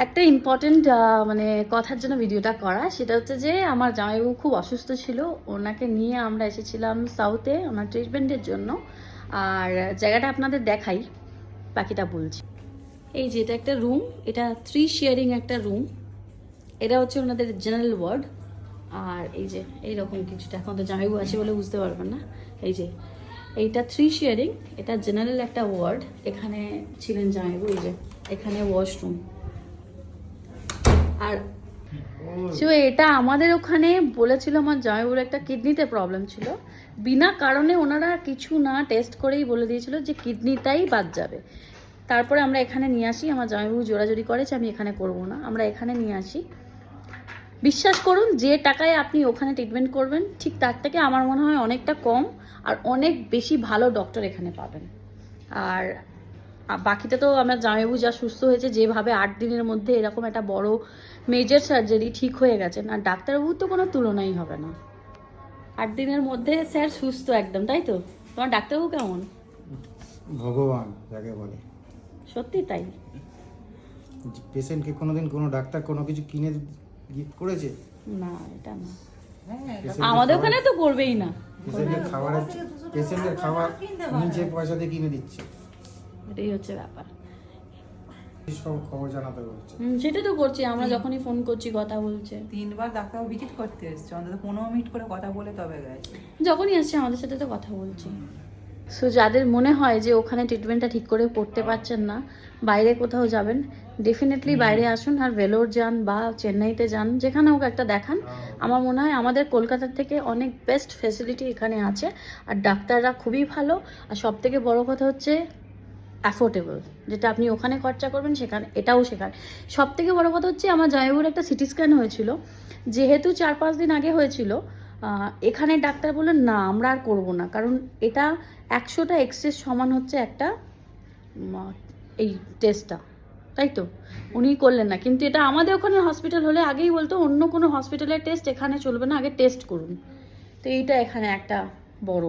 একটা ইম্পর্টেন্ট মানে কথার জন্য ভিডিওটা করা, সেটা হচ্ছে যে আমার জামাইবাবু খুব অসুস্থ ছিল, ওনাকে নিয়ে আমরা এসেছিলাম সাউথে ওনার ট্রিটমেন্টের জন্য। আর জায়গাটা আপনাদের দেখাই, বাকিটা বলছি। এই যে এটা একটা রুম, এটা 3 শেয়ারিং একটা রুম। এটা হচ্ছে ওনাদের জেনারেল ওয়ার্ড। আর এই যে এইরকম কিছুটা, এখন তো জামাইবাবু আছে বলে বুঝতে পারবেন না। এই যে এইটা 3 শেয়ারিং, এটা জেনারেল একটা ওয়ার্ড। এখানে ছিলেন জামাইবাবু। এই যে এখানে ওয়াশরুম। আর এটা আমাদের ওখানে বলেছিল আমার জামাইবাবুর একটা কিডনিতে প্রবলেম ছিল, বিনা কারণে ওনারা কিছু না টেস্ট করেই বলে দিয়েছিল যে কিডনিটাই বাদ যাবে। তারপরে আমরা এখানে নিয়ে আসি, আমার জামাইবাবু জোরাজোরি করে যে আমি এখানে করব না, আমরা এখানে নিয়ে আসি। বিশ্বাস করুন, যে টাকায় আপনি ওখানে ট্রিটমেন্ট করবেন ঠিক তার থেকে আমার মনে হয় অনেকটা কম আর অনেক বেশি ভালো ডক্টর এখানে পাবেন। আর বাকিটা তো আমার জামাইবাবু যা সুস্থ হয়েছে, যেভাবে 8 দিনের মধ্যে এরকম একটা বড় মেজর সার্জারি ঠিক হয়ে গেছেন, আর ডাক্তারবাবুর তো কোনো তুলনাই হবে না। 8 দিনের মধ্যে স্যার সুস্থ একদম, তাই তো? তোমার ডাক্তারবাবু কেমন? ভগবান যাকে বলে। সত্যি তাই? পেশেন্টকে কোনোদিন কোনো ডাক্তার কোনো কিছু কিনে গিফট করেছে? না, এটা না। আমাদের ওখানে তো করবেই না। পেশেন্টের খাবার নিজের পয়সা দিয়ে কিনে দিচ্ছে, এটাই হচ্ছে ব্যাপার। সব খবর জানাতে বলছে। সেটা তো করছি, আমরা যখনই ফোন করছি কথা বলছে। 3 বার ডাক্তারবাবু ভিজিট করতে এসেছে, অন্তত 15 মিনিট করে কথা বলে তবে গেছে। যখনই আসছে আমাদের সাথে তো কথা বলছি। সো যাদের মনে হয় যে ওখানে ট্রিটমেন্টটা ঠিক করে করতে পারছেন না, বাইরে কোথাও যাবেন, ডেফিনেটলি বাইরে আসুন। আর ভেলোর যান বা চেন্নাইতে যান, যেখানে হোক একটা দেখান। আমার মনে হয় আমাদের কলকাতার থেকে অনেক বেস্ট ফেসিলিটি এখানে আছে, আর ডাক্তাররা খুবই ভালো। আর সব থেকে বড় কথা হচ্ছে অ্যাফোর্ডেবল, যেটা আপনি ওখানে খরচা করবেন সেখানে এটাও সেখানে। সব থেকে বড় কথা হচ্ছে আমার জামাইবাবুর একটা সিটি স্ক্যান হয়েছিল, যেহেতু 4-5 দিন আগে হয়েছিল। এখানে ডাক্তার বললেন না, আমরা আর করবো না, কারণ এটা 100টা এক্সেস সমান হচ্ছে একটা এই টেস্টটা, তাই তো? উনি করলেন না। কিন্তু এটা আমাদের ওখানে হসপিটাল হলে আগেই বলতো অন্য কোনো হসপিটালের টেস্ট এখানে চলবে না, আগে টেস্ট করুন। তো এইটা এখানে একটা বড়